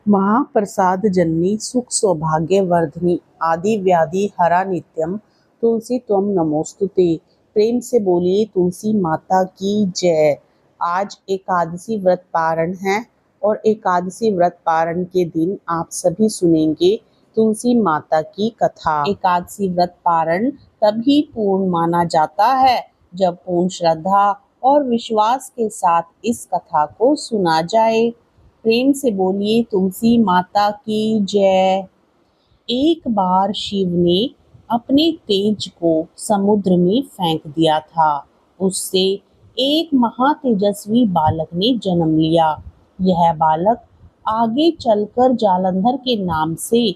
महाप्रसाद जननी सुख सौभाग्य वर्धिनी आदि व्याधि हरा नित्यम तुलसी त्वम नमोस्तुते। प्रेम से बोलिए तुलसी माता की जय। आज एकादशी व्रत पारण है और एकादशी व्रत पारण के दिन आप सभी सुनेंगे तुलसी माता की कथा। एकादशी व्रत पारण तभी पूर्ण माना जाता है जब पूर्ण श्रद्धा और विश्वास के साथ इस कथा को सुना जाए। प्रेम से बोलिए तुलसी माता की जय। एक बार शिव ने अपने तेज को समुद्र में फेंक दिया था। उससे एक महातेजस्वी बालक ने जन्म लिया। यह बालक आगे चलकर जालंधर के नाम से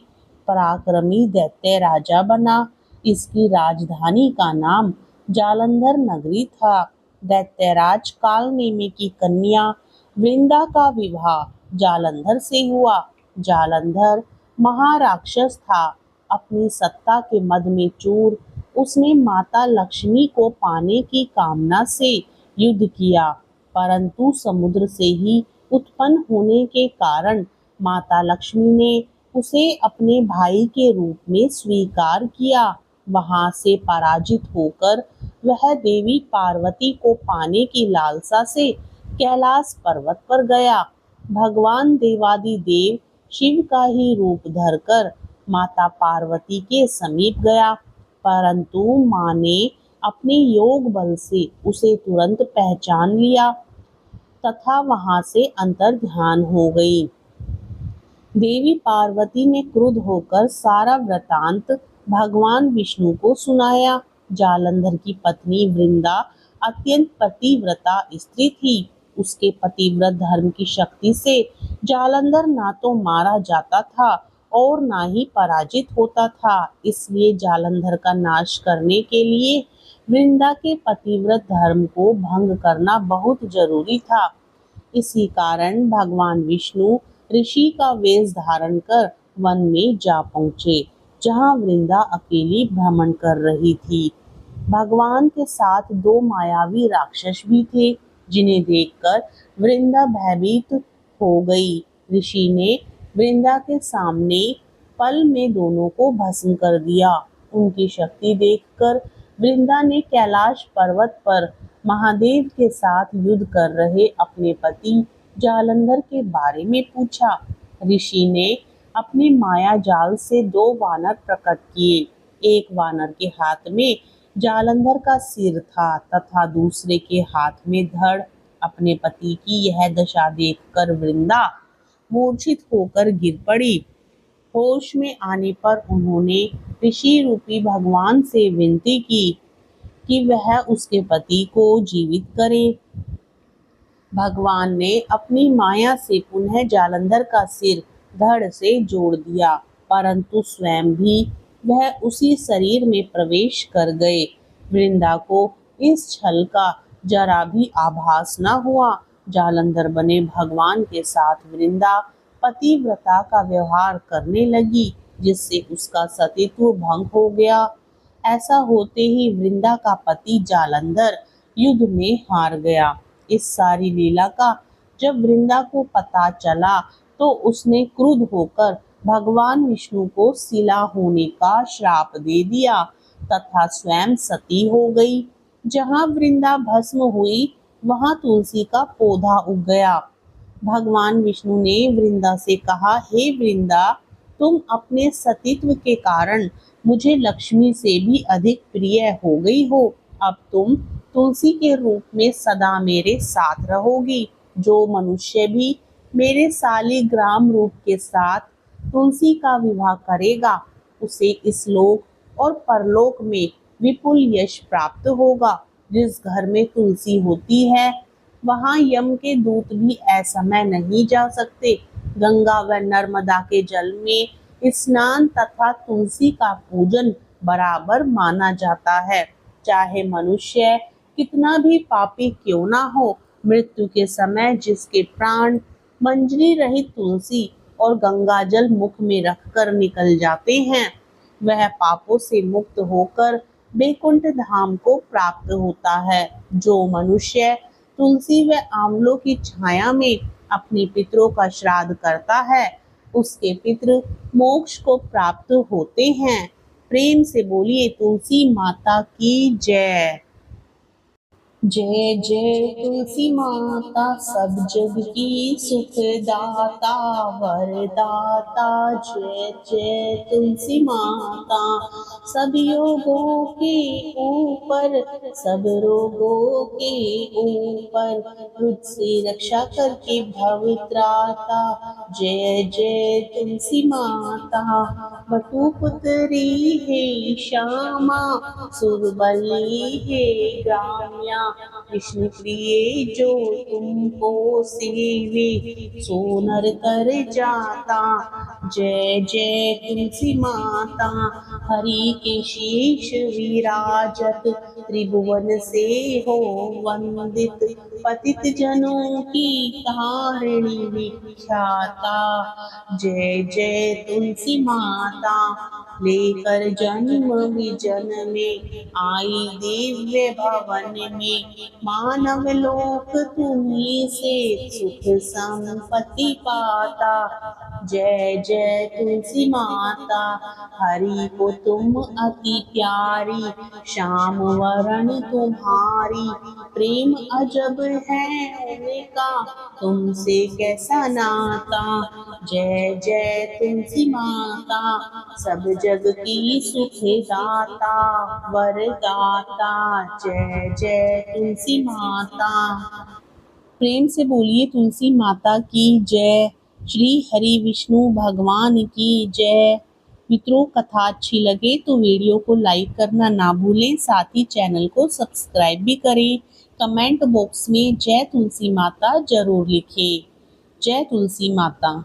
पराक्रमी दैत्य राजा बना। इसकी राजधानी का नाम जालंधर नगरी था। दैत्यराज कालनेमी की कन्या वृंदा का विवाह जालंधर से हुआ। जालंधर महाराक्षस था। अपनी सत्ता के मद में चूर उसने माता लक्ष्मी को पाने की कामना से युद्ध किया, परंतु समुद्र से ही उत्पन्न होने के कारण माता लक्ष्मी ने उसे अपने भाई के रूप में स्वीकार किया। वहां से पराजित होकर वह देवी पार्वती को पाने की लालसा से कैलाश पर्वत पर गया। भगवान देवादिदेव शिव का ही रूप धरकर माता पार्वती के समीप गया, परंतु मां ने अपने योग बल से उसे तुरंत पहचान लिया तथा वहां से अंतर ध्यान हो गई। देवी पार्वती ने क्रुद्ध होकर सारा वृतांत भगवान विष्णु को सुनाया। जालंधर की पत्नी वृंदा अत्यंत पतिव्रता स्त्री थी। उसके पतिव्रत धर्म की शक्ति से जालंधर ना तो मारा जाता था और ना ही पराजित होता था। इसलिए जालंधर का नाश करने के लिए वृंदा के पतिव्रत धर्म को भंग करना बहुत जरूरी था। इसी कारण भगवान विष्णु ऋषि का वेश धारण कर वन में जा पहुँचे, जहाँ वृंदा अकेली भ्रमण कर रही थी। भगवान के साथ दो मायावी राक्षस भी थे, जिन्हें देखकर वृंदा भयभीत हो गई। ऋषि ने वृंदा के सामने पल में दोनों को भस्म कर दिया। उनकी शक्ति देखकर वृंदा ने कैलाश पर्वत पर महादेव के साथ युद्ध कर रहे अपने पति जालंधर के बारे में पूछा। ऋषि ने अपने माया जाल से दो वानर प्रकट किए। एक वानर के हाथ में जालंधर का सिर था तथा दूसरे के हाथ में धड़। अपने पति की यह दशा देखकर वृंदा मूर्छित होकर गिर पड़ी। होश में आने पर उन्होंने ऋषि रूपी भगवान से विनती की कि वह उसके पति को जीवित करे। भगवान ने अपनी माया से पुनः जालंधर का सिर धड़ से जोड़ दिया, परंतु स्वयं भी वह उसी शरीर में प्रवेश कर गए। वृंदा को इस छल का जरा भी आभास न हुआ। जालंधर बने भगवान के साथ वृंदा पतिव्रता का व्यवहार करने लगी, जिससे उसका सतीत्व भंग हो गया। ऐसा होते ही वृंदा का पति जालंधर युद्ध में हार गया। इस सारी लीला का जब वृंदा को पता चला तो उसने क्रुद्ध होकर भगवान विष्णु को शिला होने का श्राप दे दिया तथा स्वयं सती हो गई। जहाँ वृंदा भस्म हुई वहाँ तुलसी का पौधा उग गया। भगवान विष्णु ने वृंदा से कहा, हे वृंदा, तुम अपने सतीत्व के कारण मुझे लक्ष्मी से भी अधिक प्रिय हो गई हो। अब तुम तुलसी के रूप में सदा मेरे साथ रहोगी। जो मनुष्य भी मेरे शालिग्राम रूप के साथ तुलसी का विवाह करेगा, उसे इस लोक और परलोक में विपुल यश प्राप्त होगा। जिस घर में तुलसी होती है वहां यम के दूत भी असमय नहीं जा सकते। गंगा व नर्मदा के जल में स्नान तथा तुलसी का पूजन बराबर माना जाता है। चाहे मनुष्य कितना भी पापी क्यों ना हो, मृत्यु के समय जिसके प्राण मंजरी रहित तुलसी और गंगा जल मुख में रखकर निकल जाते हैं, वह पापों से मुक्त होकर बैकुंठ धाम को प्राप्त होता है। जो मनुष्य तुलसी व आंवलों की छाया में अपने पितरों का श्राद्ध करता है, उसके पितृ मोक्ष को प्राप्त होते हैं। प्रेम से बोलिए तुलसी माता की जय। जय जय तुलसी माता, सब जग की सुखदाता वरदाता। जय जय तुलसी माता, सब योगों के ऊपर, सब रोगों के ऊपर, तुझसे रक्षा करके भव त्राता। जय जय तुलसी माता, बटुपुत्री है श्यामा, सुरबली है ग्राम्या, विष्णु प्रिय जो तुमको सेवे, सो नर कर जाता। जय जय तुलसी माता, हरि के शीश विराजत, त्रिभुवन से हो वंदित, पतित जनों की तारिणी विख्याता। जय जय तुलसी माता, लेकर जन्म विजन में आई दिव्य भवन में, मानव लोक तुम्हीं से सुख संपत्ति पाता। जय जय तुलसी माता, हरि को तुम अति प्यारी, श्याम वरण तुम्हारी, प्रेम अजब है उनका, तुमसे कैसा नाता। जय जय तुलसी माता, सब जग की सुखदाता वरदाता। जय जय तुलसी माता। प्रेम से बोलिए तुलसी माता की जय। श्री हरि विष्णु भगवान की जय। मित्रों, कथा अच्छी लगे तो वीडियो को लाइक करना ना भूलें, साथ ही चैनल को सब्सक्राइब भी करें। कमेंट बॉक्स में जय तुलसी माता जरूर लिखें। जय तुलसी माता।